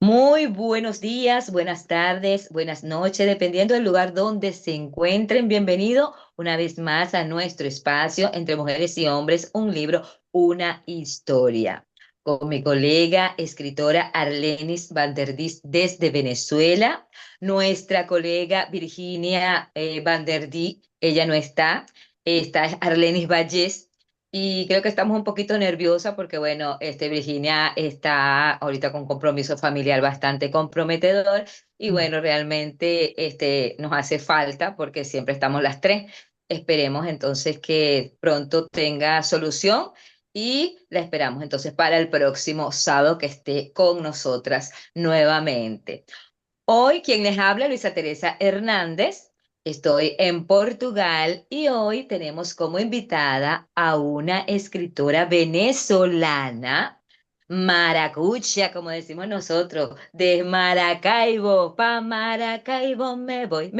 Muy buenos días, buenas tardes, buenas noches, dependiendo del lugar donde se encuentren. Bienvenido una vez más a nuestro espacio entre mujeres y hombres, un libro, una historia. Con mi colega escritora Arlenis Van der Dis desde Venezuela, nuestra colega Virginia Van der Dijk, ella no está Arlenis Valles y creo que estamos un poquito nerviosa porque, bueno, Virginia está ahorita con un compromiso familiar bastante comprometedor y, bueno, realmente nos hace falta porque siempre estamos las tres. Esperemos entonces que pronto tenga solución y la esperamos entonces para el próximo sábado que esté con nosotras nuevamente. Hoy quien les habla, Luisa Teresa Hernández. Estoy en Portugal y hoy tenemos como invitada a una escritora venezolana, maracucha, como decimos nosotros, de Maracaibo, pa Maracaibo me voy.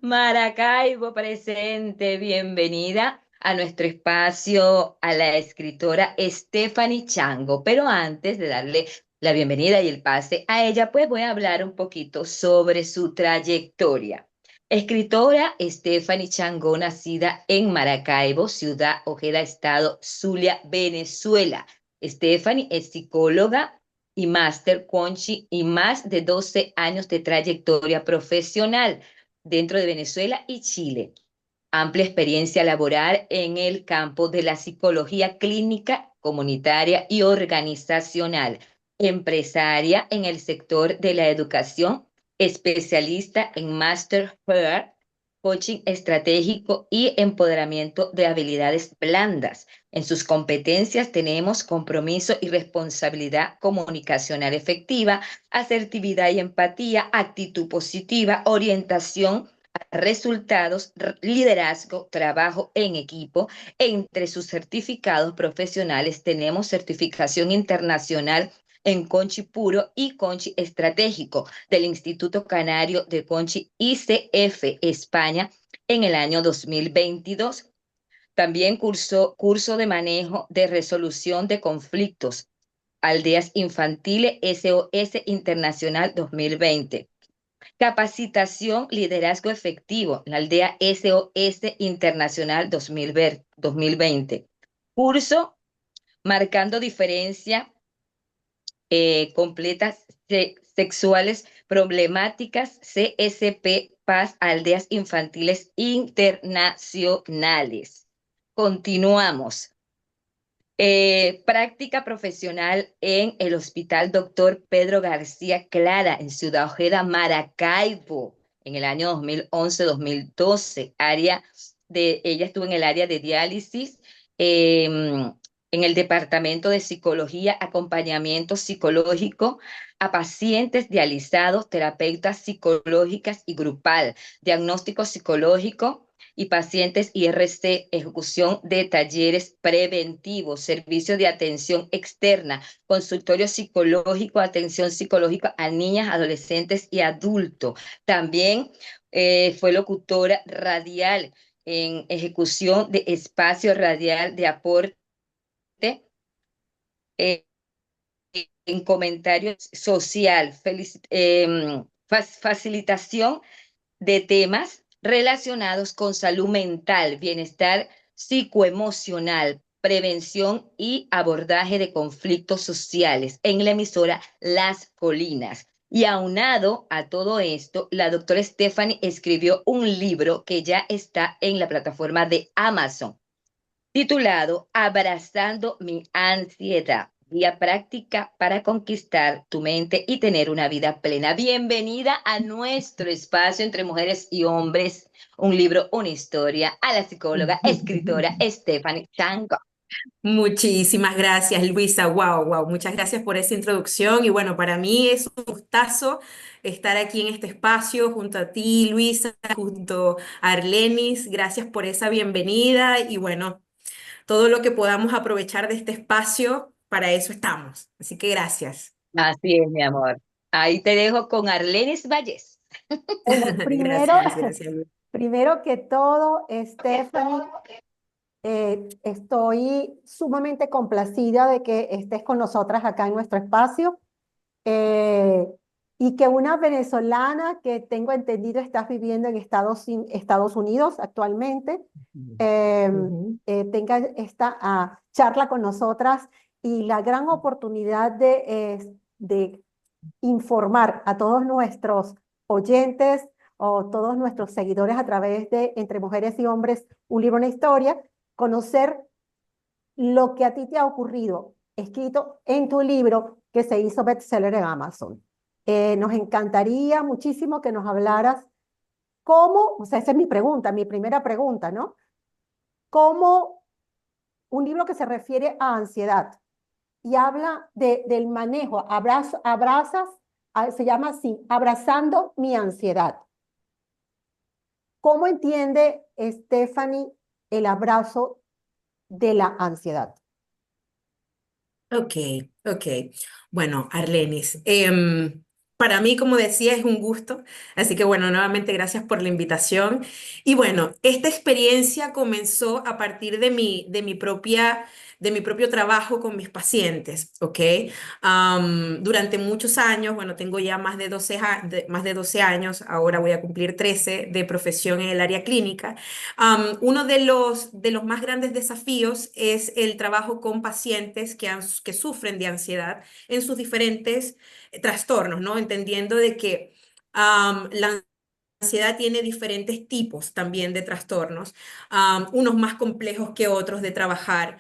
Maracaibo presente, bienvenida a nuestro espacio a la escritora Stephanie Chango. Pero antes de darle la bienvenida y el pase a ella, pues voy a hablar un poquito sobre su trayectoria. Escritora Stephanie Chango, nacida en Maracaibo, ciudad Ojeda, estado Zulia, Venezuela. Stephanie es psicóloga y máster Conchi y más de 12 años de trayectoria profesional dentro de Venezuela y Chile. Amplia experiencia laboral en el campo de la psicología clínica, comunitaria y organizacional. Empresaria en el sector de la educación, especialista en Master Her, coaching estratégico y empoderamiento de habilidades blandas. En sus competencias tenemos compromiso y responsabilidad comunicacional efectiva, asertividad y empatía, actitud positiva, orientación a resultados, liderazgo, trabajo en equipo. Entre sus certificados profesionales tenemos certificación internacional en Conchi Puro y Conchi Estratégico del Instituto Canario de Conchi ICF España en el año 2022. También cursó curso de manejo de resolución de conflictos, Aldeas Infantiles SOS Internacional 2020. Capacitación Liderazgo Efectivo, la aldea SOS Internacional 2020. Curso Marcando Diferencia Completas Sexuales Problemáticas CSP Paz Aldeas Infantiles Internacionales. Continuamos. Práctica profesional en el Hospital Doctor Pedro García Clara en Ciudad Ojeda, Maracaibo, en el año 2011-2012. Ella estuvo en el área de diálisis, en el departamento de psicología, acompañamiento psicológico a pacientes dializados, terapeutas psicológicas y grupal, diagnóstico psicológico y pacientes IRC, ejecución de talleres preventivos, servicio de atención externa, consultorio psicológico, atención psicológica a niñas, adolescentes y adultos. También fue locutora radial en ejecución de espacio radial de aporte eh, en comentario social, facilitación de temas relacionados con salud mental, bienestar psicoemocional, prevención y abordaje de conflictos sociales en la emisora Las Colinas. Y aunado a todo esto, la doctora Stephanie escribió un libro que ya está en la plataforma de Amazon, titulado Abrazando mi ansiedad, guía práctica para conquistar tu mente y tener una vida plena. Bienvenida a nuestro espacio entre mujeres y hombres, un libro, una historia, a la psicóloga, escritora Stephanie Chango. Muchísimas gracias, Luisa. Wow, wow. Muchas gracias por esa introducción. Y bueno, para mí es un gustazo estar aquí en este espacio junto a ti, Luisa, junto a Arlenis. Gracias por esa bienvenida y bueno, todo lo que podamos aprovechar de este espacio, para eso estamos. Así que gracias. Así es, mi amor. Ahí te dejo con Arlenis Valles. Bueno, primero, Gracias, gracias. primero que todo, Stephanie, Estoy sumamente complacida de que estés con nosotras acá en nuestro espacio eh, y que una venezolana que tengo entendido estás viviendo en Estados Unidos actualmente, eh, Ujú. tenga esta charla con nosotras y la gran oportunidad de informar a todos nuestros oyentes o todos nuestros seguidores a través de Entre Mujeres y Hombres, un libro, una historia, conocer lo que a ti te ha ocurrido, escrito en tu libro que se hizo bestseller en Amazon. Nos encantaría muchísimo que nos hablaras cómo, o sea, esa es mi pregunta, mi primera pregunta, ¿no? ¿Cómo un libro que se refiere a ansiedad y habla del manejo, se llama así, abrazando mi ansiedad? ¿Cómo entiende Stephanie el abrazo de la ansiedad? Ok, ok. Bueno, Arlenis, para mí, como decía, es un gusto. Así que bueno, nuevamente gracias por la invitación. Y bueno, esta experiencia comenzó a partir de mi propio trabajo con mis pacientes, ¿ok? Durante muchos años, bueno, tengo ya más de 12 años, ahora voy a cumplir 13 de profesión en el área clínica. Uno de los más grandes desafíos es el trabajo con pacientes que sufren de ansiedad en sus diferentes trastornos, ¿no? Entendiendo de que la ansiedad tiene diferentes tipos también de trastornos, unos más complejos que otros de trabajar.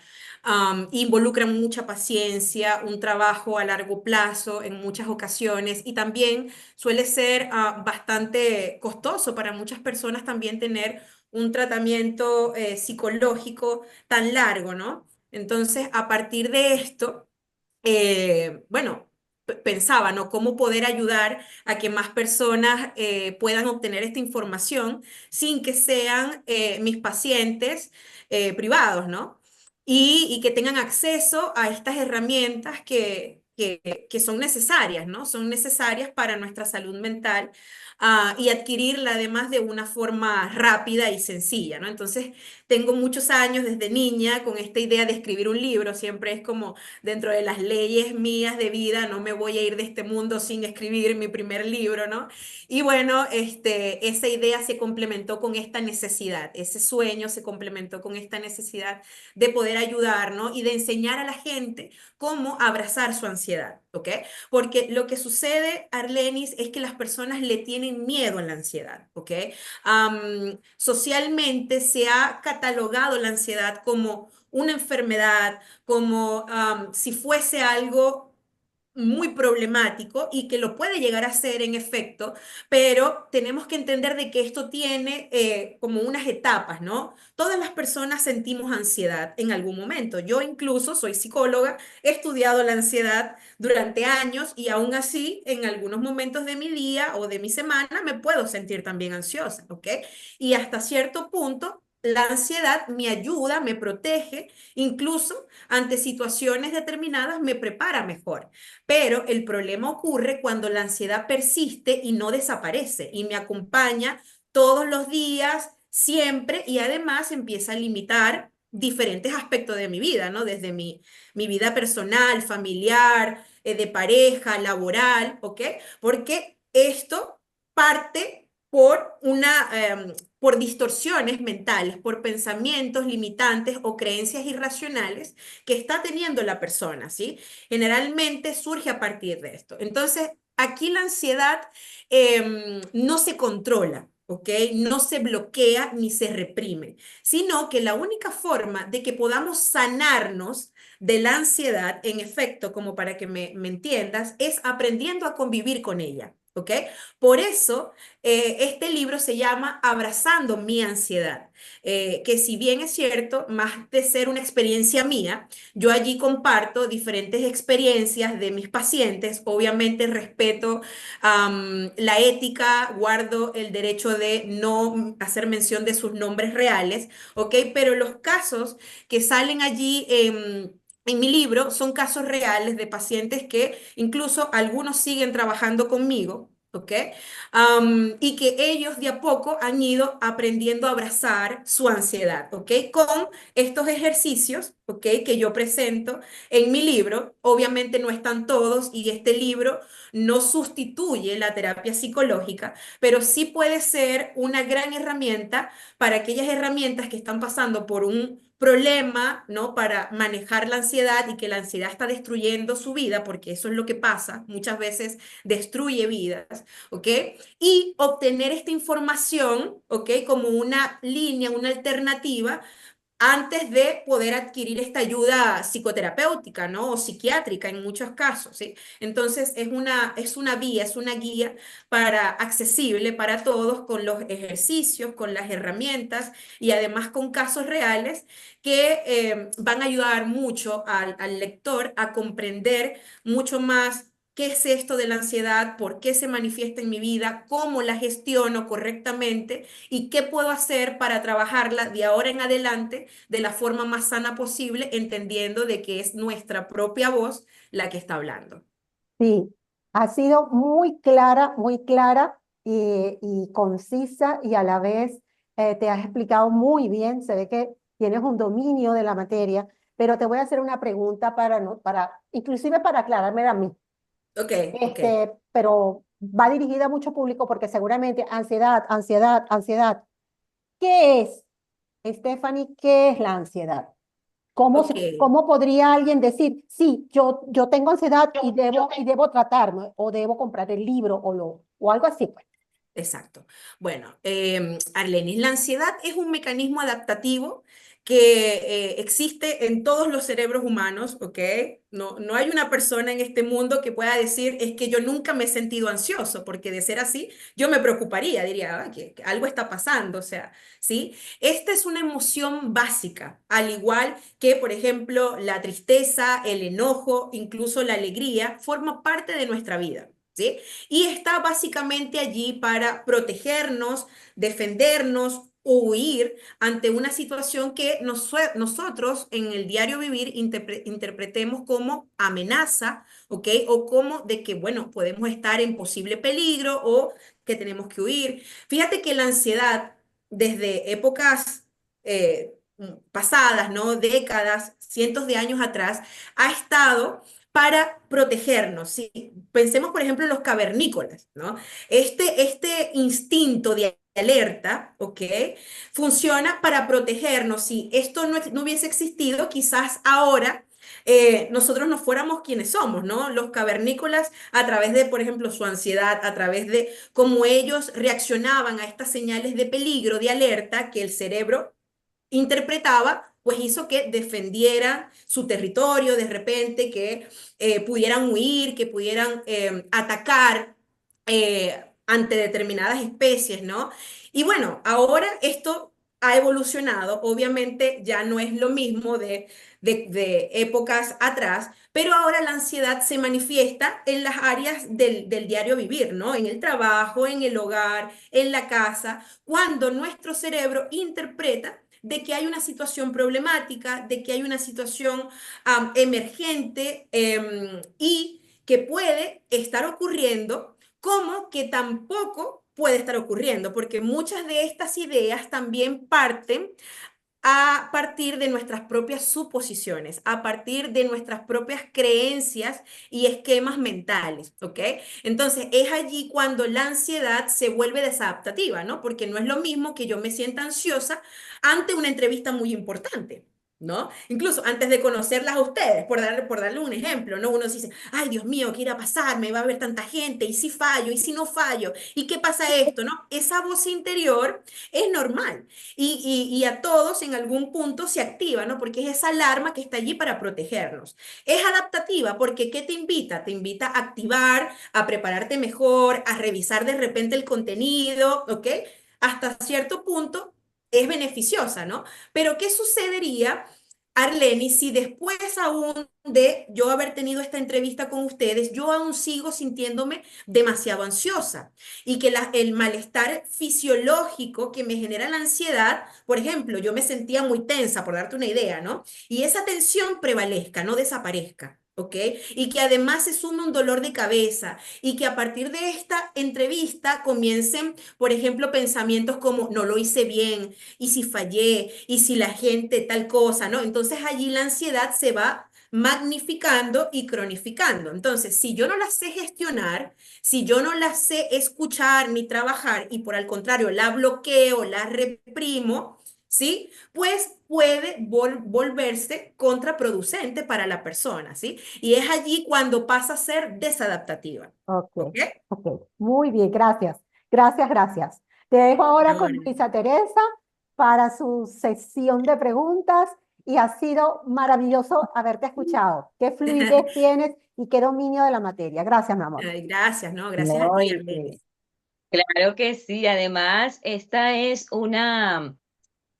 Involucran mucha paciencia, un trabajo a largo plazo en muchas ocasiones y también suele ser bastante costoso para muchas personas también tener un tratamiento psicológico tan largo, ¿no? Entonces, a partir de esto, bueno, pensaba, ¿no? Cómo poder ayudar a que más personas puedan obtener esta información sin que sean mis pacientes privados, ¿no? Y que tengan acceso a estas herramientas que son necesarias, ¿no? Son necesarias para nuestra salud mental, y adquirirla además de una forma rápida y sencilla, ¿no? Entonces, tengo muchos años desde niña con esta idea de escribir un libro, siempre es como dentro de las leyes mías de vida, no me voy a ir de este mundo sin escribir mi primer libro, ¿no? Y bueno, esa idea se complementó con esta necesidad, ese sueño se complementó con esta necesidad de poder ayudar, ¿no? Y de enseñar a la gente cómo abrazar su ansiedad, ¿ok? Porque lo que sucede, Arlenis, es que las personas le tienen miedo a la ansiedad, ¿ok? Socialmente se ha catalogado la ansiedad como una enfermedad, como si fuese algo muy problemático y que lo puede llegar a ser en efecto, pero tenemos que entender de que esto tiene como unas etapas, ¿no? Todas las personas sentimos ansiedad en algún momento. Yo incluso soy psicóloga, he estudiado la ansiedad durante años y aún así en algunos momentos de mi día o de mi semana me puedo sentir también ansiosa, ¿ok? Y hasta cierto punto la ansiedad me ayuda, me protege, incluso ante situaciones determinadas me prepara mejor. Pero el problema ocurre cuando la ansiedad persiste y no desaparece y me acompaña todos los días, siempre, y además empieza a limitar diferentes aspectos de mi vida, ¿no? Desde mi vida personal, familiar, de pareja, laboral, ¿ok? Porque esto parte por distorsiones mentales, por pensamientos limitantes o creencias irracionales que está teniendo la persona, ¿sí? Generalmente surge a partir de esto. Entonces, aquí la ansiedad no se controla. ¿Ok? No se bloquea ni se reprime, sino que la única forma de que podamos sanarnos de la ansiedad, en efecto, como para que me entiendas, es aprendiendo a convivir con ella. ¿Ok? Por eso, este libro se llama Abrazando mi ansiedad, que si bien es cierto, más de ser una experiencia mía, yo allí comparto diferentes experiencias de mis pacientes, obviamente respeto la ética, guardo el derecho de no hacer mención de sus nombres reales, ¿ok? Pero los casos que salen allí en mi libro son casos reales de pacientes que incluso algunos siguen trabajando conmigo. ¿ok? Y que ellos de a poco han ido aprendiendo a abrazar su ansiedad, ¿ok? Con estos ejercicios, ¿ok? Que yo presento en mi libro. Obviamente no están todos y este libro no sustituye la terapia psicológica, pero sí puede ser una gran herramienta para aquellas herramientas que están pasando por un problema, ¿no? Para manejar la ansiedad y que la ansiedad está destruyendo su vida, porque eso es lo que pasa, muchas veces destruye vidas, ¿ok? Y obtener esta información, ¿ok? Como una línea, una alternativa antes de poder adquirir esta ayuda psicoterapéutica, ¿no? O psiquiátrica en muchos casos, ¿sí? Entonces es una vía, es una guía para accesible para todos con los ejercicios, con las herramientas y además con casos reales que van a ayudar mucho al lector a comprender mucho más. ¿Qué es esto de la ansiedad? ¿Por qué se manifiesta en mi vida? ¿Cómo la gestiono correctamente? ¿Y qué puedo hacer para trabajarla de ahora en adelante de la forma más sana posible, entendiendo de que es nuestra propia voz la que está hablando? Sí, ha sido muy clara y concisa y a la vez te has explicado muy bien. Se ve que tienes un dominio de la materia, pero te voy a hacer una pregunta para, no, para inclusive para aclararme a mí. Ok, ok. Pero va dirigida a mucho público porque seguramente ansiedad, ansiedad, ansiedad. ¿Qué es, Stephanie, qué es la ansiedad? Ok, ¿Cómo podría alguien decir, sí, yo tengo ansiedad y debo tratarme, o debo comprar el libro o algo así, pues? exacto. Bueno, Arlenis, la ansiedad es un mecanismo adaptativo que existe en todos los cerebros humanos, ¿ok? No, no hay una persona en este mundo que pueda decir, es que yo nunca me he sentido ansioso, porque de ser así, yo me preocuparía, diría, "Ay, que algo está pasando", o sea, ¿sí? Esta es una emoción básica, al igual que, por ejemplo, la tristeza, el enojo, incluso la alegría, forma parte de nuestra vida. ¿Sí? Y está básicamente allí para protegernos, defendernos o huir ante una situación que nosotros en el diario vivir interpretemos como amenaza, ¿ok? O como de que, bueno, podemos estar en posible peligro o que tenemos que huir. Fíjate que la ansiedad desde épocas pasadas, ¿no? Décadas, cientos de años atrás, ha estado para protegernos, ¿sí? Pensemos, por ejemplo, en los cavernícolas, ¿no? Este instinto de alerta, ¿ok? Funciona para protegernos. Si esto no hubiese existido, quizás ahora nosotros no fuéramos quienes somos, ¿no? Los cavernícolas, a través de, por ejemplo, su ansiedad, a través de cómo ellos reaccionaban a estas señales de peligro, de alerta que el cerebro interpretaba, pues hizo que defendieran su territorio de repente, que pudieran huir, que pudieran atacar ante determinadas especies, ¿no? Y bueno, ahora esto ha evolucionado, obviamente ya no es lo mismo de épocas atrás, pero ahora la ansiedad se manifiesta en las áreas del diario vivir, ¿no? En el trabajo, en el hogar, en la casa, cuando nuestro cerebro interpreta de que hay una situación problemática, de que hay una situación emergente y que puede estar ocurriendo, como que tampoco puede estar ocurriendo, porque muchas de estas ideas también parten a partir de nuestras propias suposiciones, a partir de nuestras propias creencias y esquemas mentales, ¿ok? Entonces es allí cuando la ansiedad se vuelve desadaptativa, ¿no? Porque no es lo mismo que yo me sienta ansiosa ante una entrevista muy importante. ¿No? Incluso antes de conocerlas a ustedes, por darle un ejemplo, ¿no? Uno dice, ay, Dios mío, ¿qué irá a pasar? Me va a ver tanta gente, y si fallo, y si no fallo, y qué pasa esto, ¿no? Esa voz interior es normal. Y a todos en algún punto se activa, ¿no? Porque es esa alarma que está allí para protegernos. Es adaptativa porque ¿qué te invita? Te invita a activar, a prepararte mejor, a revisar de repente el contenido, ¿ok? Hasta cierto punto es beneficiosa, ¿no? Pero ¿qué sucedería, Arleni, si después aún de yo haber tenido esta entrevista con ustedes, yo aún sigo sintiéndome demasiado ansiosa y que el malestar fisiológico que me genera la ansiedad, por ejemplo, yo me sentía muy tensa, por darte una idea, ¿no? Y esa tensión prevalezca, no desaparezca. ¿ok? Y que además se sume un dolor de cabeza y que a partir de esta entrevista comiencen, por ejemplo, pensamientos como no lo hice bien, y si fallé, y si la gente tal cosa, ¿no? Entonces allí la ansiedad se va magnificando y cronificando. Entonces, si yo no la sé gestionar, si yo no la sé escuchar ni trabajar y por al contrario la bloqueo, la reprimo, ¿sí? Pues puede volverse contraproducente para la persona, ¿sí? Y es allí cuando pasa a ser desadaptativa, Ok, ¿ok? ok. Muy bien, gracias. Gracias, gracias. Te dejo ahora con Ahora, Luisa Teresa para su sesión de preguntas y ha sido maravilloso haberte escuchado. Qué fluidez tienes y qué dominio de la materia. Gracias, mi amor. ay, gracias, ¿no? Gracias a No, ti, y Alex. claro que sí. Además, esta es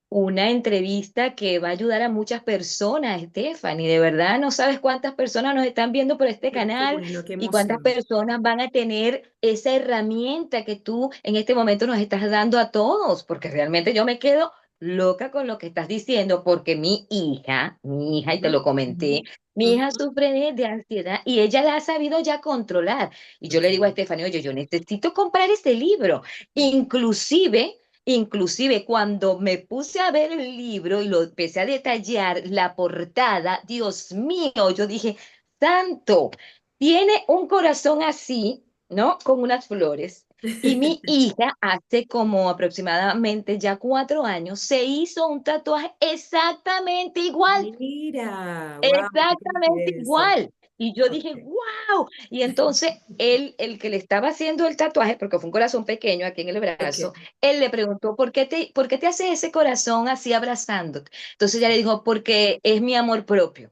una entrevista que va a ayudar a muchas personas, Stephanie. De verdad, no sabes cuántas personas nos están viendo por este Qué canal bueno, qué y cuántas emoción. personas van a tener esa herramienta que tú en este momento nos estás dando a todos, porque realmente yo me quedo loca con lo que estás diciendo, porque mi hija, y te Ujú, lo comenté, ujú, mi hija ujú. sufre de ansiedad y ella la ha sabido ya controlar. Y yo le digo a Ok. Stephanie, oye, yo necesito comprar ese libro. Inclusive Inclusive cuando me puse a ver el libro y lo empecé a detallar, la portada, Dios mío, yo dije, santo, tiene un corazón así, ¿no? Con unas flores. Y mi hija, hace como aproximadamente ya 4 años, se hizo un tatuaje exactamente igual. Mira, wow, qué Exactamente coincidencia. igual. Y yo Ok. dije, wow. Y entonces él, el que le estaba haciendo el tatuaje, porque fue un corazón pequeño aquí en el brazo, Ok. él le preguntó, ¿por qué te haces ese corazón así abrazándote? Entonces ella le dijo, porque es mi amor propio,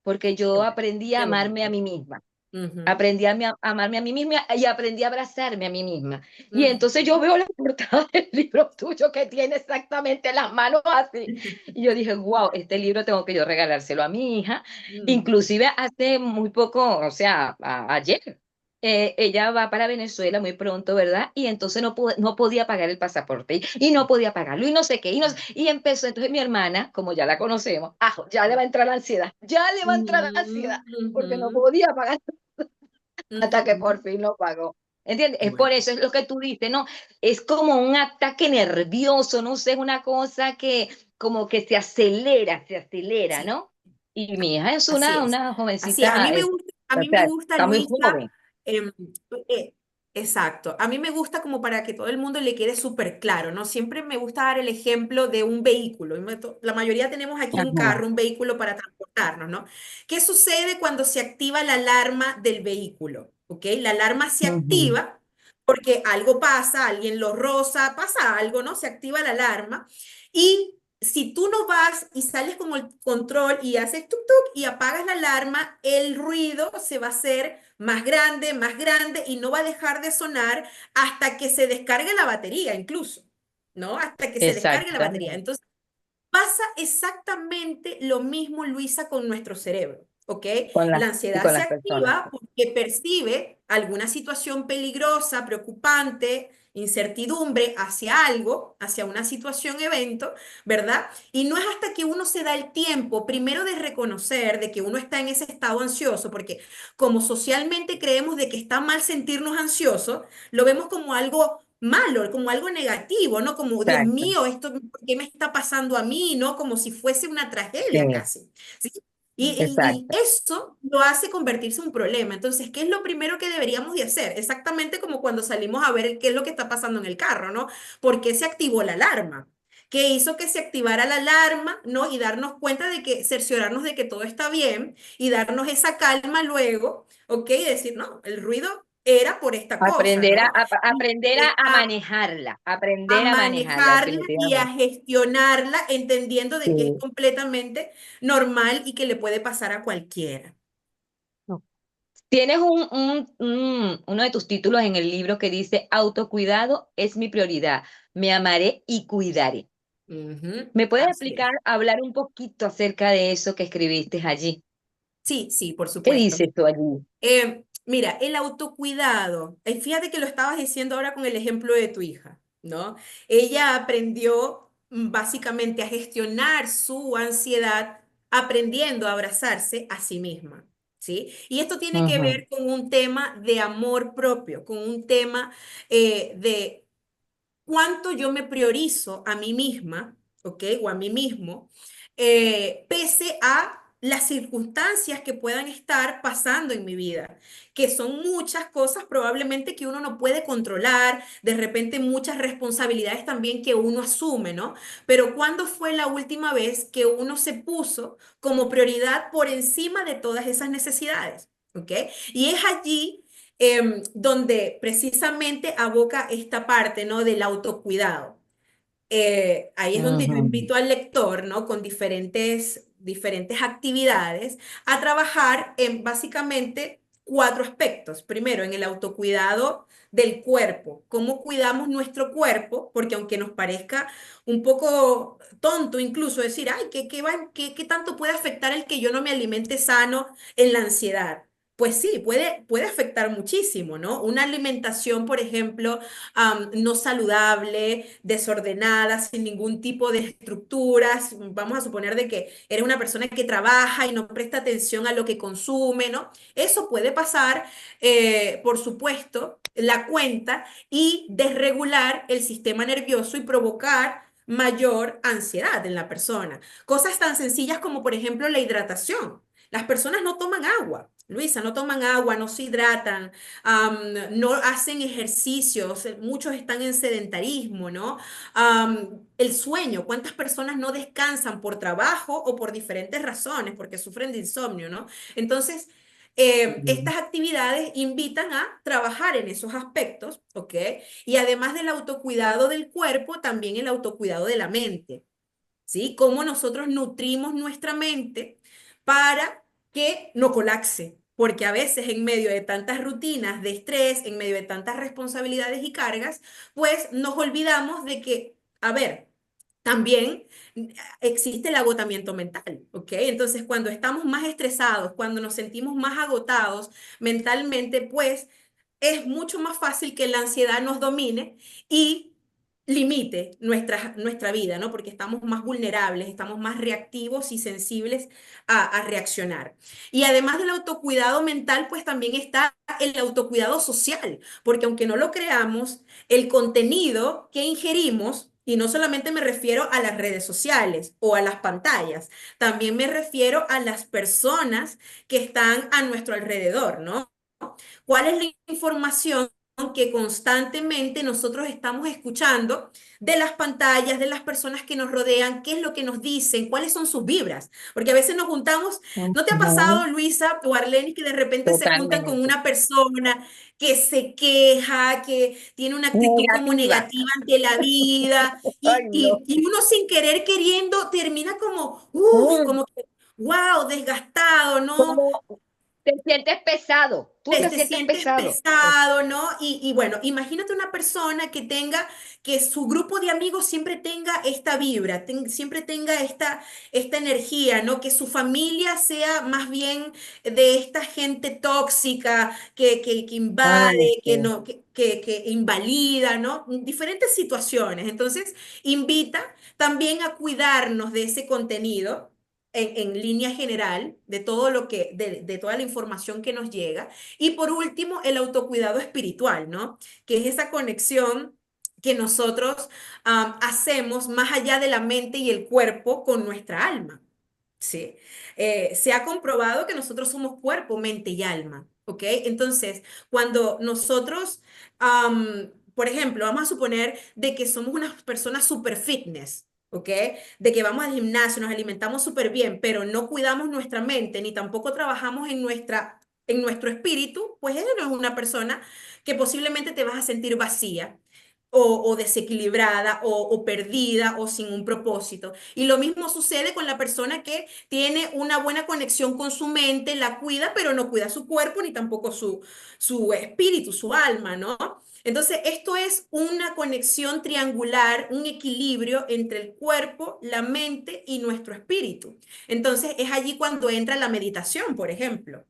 porque Qué yo bueno, aprendí a qué amarme a bonito. mí misma. Ujú, Aprendí amarme a mí misma y aprendí a abrazarme a mí misma. Y entonces ujú. yo veo la portada del libro tuyo que tiene exactamente las manos así. Y yo dije, wow, este libro tengo que yo regalárselo a mi hija. Mm. Inclusive hace muy poco, o sea, ayer, ella va para Venezuela muy pronto, ¿verdad? Y entonces no podía pagar el pasaporte y no podía pagarlo y no sé qué. Y empezó, entonces mi hermana, como ya la conocemos, ya le va a entrar la ansiedad, ya le va a entrar la ansiedad, Ujú, porque no ujú, podía pagar hasta que por ujú. fin lo pagó. ¿Entiendes? Es por Bueno, eso, es lo que tú dices, ¿no? Es como un ataque nervioso, no sé, es una cosa que como que se acelera, sí, ¿no? Y mi hija es así una, es. una Así es. jovencita, A o mí me sea, gusta, está muy Luisa, joven. em, eh, exacto. A mí me gusta como para que todo el mundo le quede súper claro, ¿no? Siempre me gusta dar el ejemplo de un vehículo. La mayoría tenemos aquí un Ajá, carro, un vehículo para transportarnos, ¿no? ¿Qué sucede cuando se activa la alarma del vehículo? ¿Ok? La alarma se ujú. activa porque algo pasa, alguien lo roza, pasa algo, ¿no? Se activa la alarma. Y si tú no vas y sales con el control y haces tuk tuk y apagas la alarma, el ruido se va a hacer más grande y no va a dejar de sonar hasta que se descargue la batería, incluso, ¿no? Hasta que se descargue la batería. Exactamente. Entonces, pasa exactamente lo mismo, Luisa, con nuestro cerebro, ¿ok? Con las, La y ansiedad con se las personas. activa porque percibe alguna situación peligrosa, preocupante, incertidumbre hacia algo, hacia una situación, evento, ¿verdad? Y no es hasta que uno se da el tiempo, primero de reconocer de que uno está en ese estado ansioso, porque como socialmente creemos de que está mal sentirnos ansiosos, lo vemos como algo malo, como algo negativo, ¿no? Como, Dios Exacto, mío, esto, ¿por qué me está pasando a mí? ¿No? Como si fuese una tragedia sí, casi, ¿sí? Y exacto. eso lo hace convertirse en un problema. Entonces, ¿qué es lo primero que deberíamos de hacer? Exactamente como cuando salimos a ver qué es lo que está pasando en el carro, ¿no? ¿Por qué se activó la alarma? ¿Qué hizo que se activara la alarma, ¿no? Y darnos cuenta de que, cerciorarnos de que todo está bien y darnos esa calma luego, ¿ok? Y decir, no, el ruido era por esta cosa, Aprender a, ¿no? a- Y, aprender a, a manejarla, a aprender a manejarla, manejarla y a definitivamente. gestionarla, entendiendo de que es Sí. completamente normal y que le puede pasar a cualquiera. No. Tienes uno de tus títulos en el libro que dice, autocuidado es mi prioridad, me amaré y cuidaré. Ujú, ¿Me puedes así explicar, es. hablar un poquito acerca de eso que escribiste allí? Sí, sí, por ¿Qué supuesto. dices tú allí? Mira, el autocuidado, fíjate que lo estabas diciendo ahora con el ejemplo de tu hija, ¿no? Ella aprendió básicamente a gestionar su ansiedad aprendiendo a abrazarse a sí misma. ¿sí? Y esto tiene que Ujú, ver con un tema de amor propio, con un tema de cuánto yo me priorizo a mí misma, ¿ok? O a mí mismo, pese a las circunstancias que puedan estar pasando en mi vida, que son muchas cosas probablemente que uno no puede controlar, de repente muchas responsabilidades también que uno asume, ¿no? Pero ¿cuándo fue la última vez que uno se puso como prioridad por encima de todas esas necesidades? ¿Ok? Y es allí donde precisamente aboca esta parte, ¿no? Del autocuidado. Ahí es donde yo ujú, invito al lector, ¿no? Con diferentes actividades a trabajar en básicamente cuatro aspectos. Primero, en el autocuidado del cuerpo, cómo cuidamos nuestro cuerpo, porque aunque nos parezca un poco tonto incluso decir, ay, ¿qué tanto puede afectar el que yo no me alimente sano en la ansiedad? Pues sí, puede afectar muchísimo, ¿no? Una alimentación, por ejemplo, no saludable, desordenada, sin ningún tipo de estructuras. Vamos a suponer de que eres una persona que trabaja y no presta atención a lo que consume, ¿no? Eso puede pasar, por supuesto, la cuenta y desregular el sistema nervioso y provocar mayor ansiedad en la persona. Cosas tan sencillas como, por ejemplo, la hidratación. Las personas no toman agua. Luisa, no toman agua, no se hidratan, no hacen ejercicios, muchos están en sedentarismo, ¿no? El sueño, ¿cuántas personas no descansan por trabajo o por diferentes razones, porque sufren de insomnio, ¿no? Entonces, ujú. estas actividades invitan a trabajar en esos aspectos, ¿ok? Y además del autocuidado del cuerpo, también el autocuidado de la mente. ¿Sí? Cómo nosotros nutrimos nuestra mente para que no colapse. Porque a veces en medio de tantas rutinas de estrés, en medio de tantas responsabilidades y cargas, pues nos olvidamos de que, a ver, también existe el agotamiento mental, ¿ok? Entonces, cuando estamos más estresados, cuando nos sentimos más agotados mentalmente, pues es mucho más fácil que la ansiedad nos domine y limite nuestra vida, ¿no? Porque estamos más vulnerables, estamos más reactivos y sensibles a reaccionar. Y además del autocuidado mental, pues también está el autocuidado social, porque aunque no lo creamos, el contenido que ingerimos, y no solamente me refiero a las redes sociales o a las pantallas, también me refiero a las personas que están a nuestro alrededor, ¿no? ¿Cuál es la información que constantemente nosotros estamos escuchando de las pantallas, de las personas que nos rodean? ¿Qué es lo que nos dicen? ¿Cuáles son sus vibras? Porque a veces nos juntamos, ¿no te ha Ujú, pasado, Luisa o Arlene, que de repente se juntan con totalmente. una persona que se queja, que tiene una actitud como Negativa. negativa ante la vida Ay, no. y uno sin querer queriendo termina como, uff, Mm, como que, wow, desgastado, ¿no? ¿cómo te sientes pesado? Tú te Te sientes sientes pesado. pesado, ¿no? Y bueno, imagínate una persona que tenga, que su grupo de amigos siempre tenga esta vibra, siempre tenga esta energía, ¿no? Que su familia sea más bien de esta gente tóxica, que Ay, invade, que sí. no, que invalida, ¿no? Diferentes situaciones. Entonces, invita también a cuidarnos de ese contenido. En línea general, de todo lo que, de toda la información que nos llega, y por último, el autocuidado espiritual, ¿no? Que es esa conexión que nosotros hacemos más allá de la mente y el cuerpo con nuestra alma, ¿sí? Se ha comprobado que nosotros somos cuerpo, mente y alma, ¿ok? Entonces, cuando nosotros, por ejemplo, vamos a suponer de que somos unas personas super fitness, ¿ok? De que vamos al gimnasio, nos alimentamos súper bien, pero no cuidamos nuestra mente, ni tampoco trabajamos en nuestro espíritu, pues ella no es una persona que posiblemente te vas a sentir vacía o desequilibrada o perdida o sin un propósito. Y lo mismo sucede con la persona que tiene una buena conexión con su mente, la cuida, pero no cuida su cuerpo ni tampoco su espíritu, su alma, ¿no? Entonces, esto es una conexión triangular, un equilibrio entre el cuerpo, la mente y nuestro espíritu. Entonces, es allí cuando entra la meditación, por ejemplo,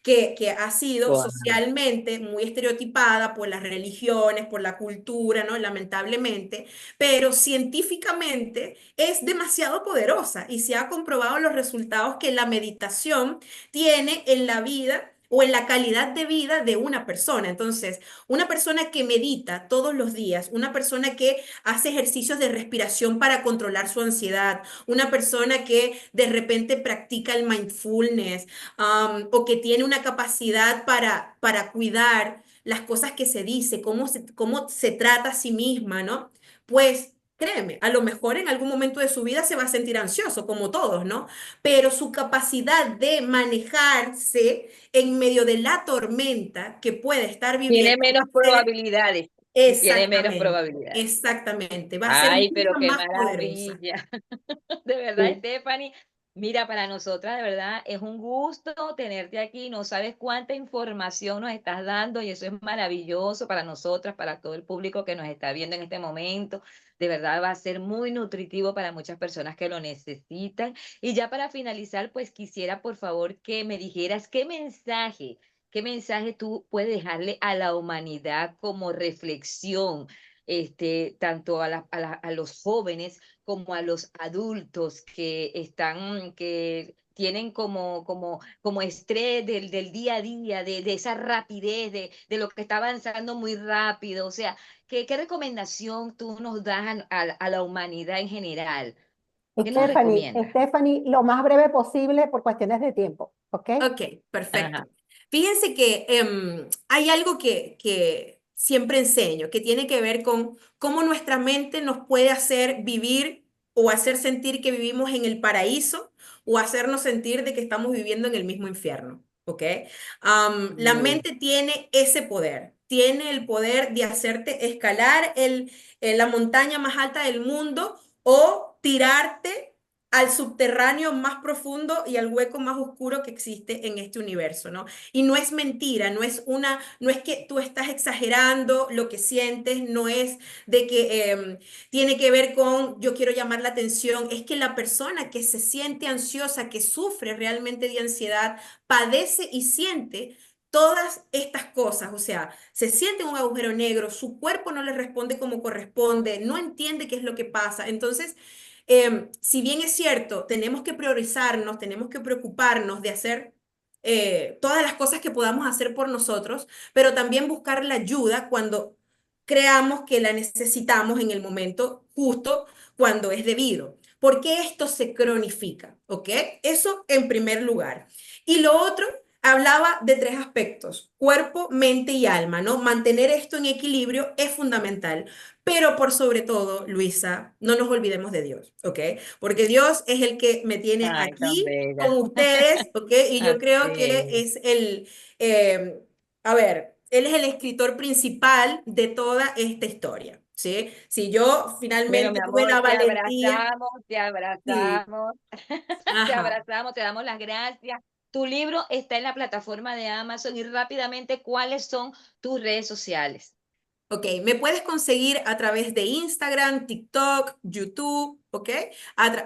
que ha sido Wow. socialmente muy estereotipada por las religiones, por la cultura, ¿no? Lamentablemente, pero científicamente es demasiado poderosa y se ha comprobado los resultados que la meditación tiene en la vida o en la calidad de vida de una persona. Entonces, una persona que medita todos los días, una persona que hace ejercicios de respiración para controlar su ansiedad, una persona que de repente practica el mindfulness, o que tiene una capacidad para cuidar las cosas que se dice, cómo se trata a sí misma, ¿no? Pues créeme, a lo mejor en algún momento de su vida se va a sentir ansioso, como todos, ¿no? Pero su capacidad de manejarse en medio de la tormenta que puede estar Tiene viviendo va menos a ser probabilidades. Tiene menos exactamente, probabilidades. exactamente, va a ser Ay, mucho pero qué más poderosa. maravilla. De verdad, Sí. Stephanie. Mira, para nosotras de verdad es un gusto tenerte aquí. No sabes cuánta información nos estás dando y eso es maravilloso para nosotras, para todo el público que nos está viendo en este momento. De verdad va a ser muy nutritivo para muchas personas que lo necesitan. Y ya para finalizar, pues quisiera por favor que me dijeras qué mensaje tú puedes dejarle a la humanidad como reflexión, tanto a los jóvenes como a los adultos que tienen como estrés del día a día, de esa rapidez, de lo que está avanzando muy rápido. O sea, ¿qué recomendación tú nos das a la humanidad en general? ¿Qué nos recomiendas? Stephanie, lo más breve posible por cuestiones de tiempo, ¿ok? Ok, perfecto. Ajá. Fíjense que hay algo que siempre enseño, que tiene que ver con cómo nuestra mente nos puede hacer vivir o hacer sentir que vivimos en el paraíso o hacernos sentir de que estamos viviendo en el mismo infierno. ¿Ok? La Mm. mente tiene ese poder, tiene el poder de hacerte escalar la montaña más alta del mundo o tirarte al subterráneo más profundo y al hueco más oscuro que existe en este universo, ¿no? Y no es mentira, no es que tú estás exagerando lo que sientes, no es de que tiene que ver con yo quiero llamar la atención, es que la persona que se siente ansiosa, que sufre realmente de ansiedad, padece y siente todas estas cosas, o sea, se siente un agujero negro, su cuerpo no le responde como corresponde, no entiende qué es lo que pasa, entonces si bien es cierto, tenemos que priorizarnos, tenemos que preocuparnos de hacer todas las cosas que podamos hacer por nosotros, pero también buscar la ayuda cuando creamos que la necesitamos en el momento justo, cuando es debido. Porque esto se cronifica, ¿ok? Eso en primer lugar. Y lo otro, hablaba de tres aspectos, cuerpo, mente y alma, ¿no? Mantener esto en equilibrio es fundamental. Pero por sobre todo, Luisa, no nos olvidemos de Dios, ¿ok? Porque Dios es el que me tiene Ay, tan aquí con bella. ustedes, ¿ok? Y yo Así creo que es. es eh, a ver, Él es el escritor principal de toda esta historia, ¿sí? Si yo Bueno, mi finalmente tuve amor, la valentía, te sí, abrazamos, te ajá. abrazamos, te damos las gracias. Tu libro está en la plataforma de Amazon y rápidamente, ¿cuáles son tus redes sociales? Ok, me puedes conseguir a través de Instagram, TikTok, YouTube, ¿ok?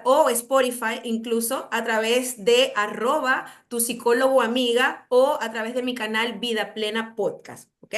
O Spotify, incluso a través de @tu psicólogo amiga o a través de mi canal Vida Plena Podcast, ¿ok?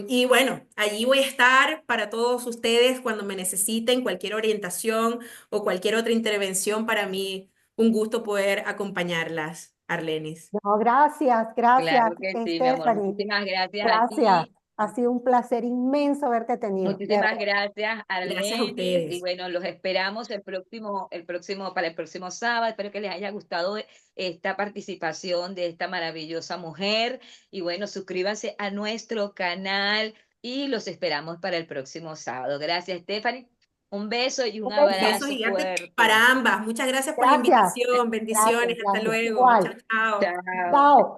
Y bueno, allí voy a estar para todos ustedes cuando me necesiten cualquier orientación o cualquier otra intervención. Para mí, un gusto poder acompañarlas, Arlenis. No, gracias, gracias, Claro que sí, mi amor. Stephanie. Muchísimas gracias a Gracias. ti. Ha sido un placer inmenso haberte tenido, de Muchísimas verdad. gracias, Gracias a Arlenis. Y ustedes. bueno, los esperamos para el próximo sábado. Espero que les haya gustado esta participación de esta maravillosa mujer. Y bueno, suscríbanse a nuestro canal y los esperamos para el próximo sábado. Gracias, Stephanie. Un beso y un Un Un beso abrazo besito. gigante fuerte. para ambas. Muchas gracias por la Gracias, invitación. gracias, Bendiciones. Hasta gracias. luego. Chao, Igual. chao. Chao. Chao.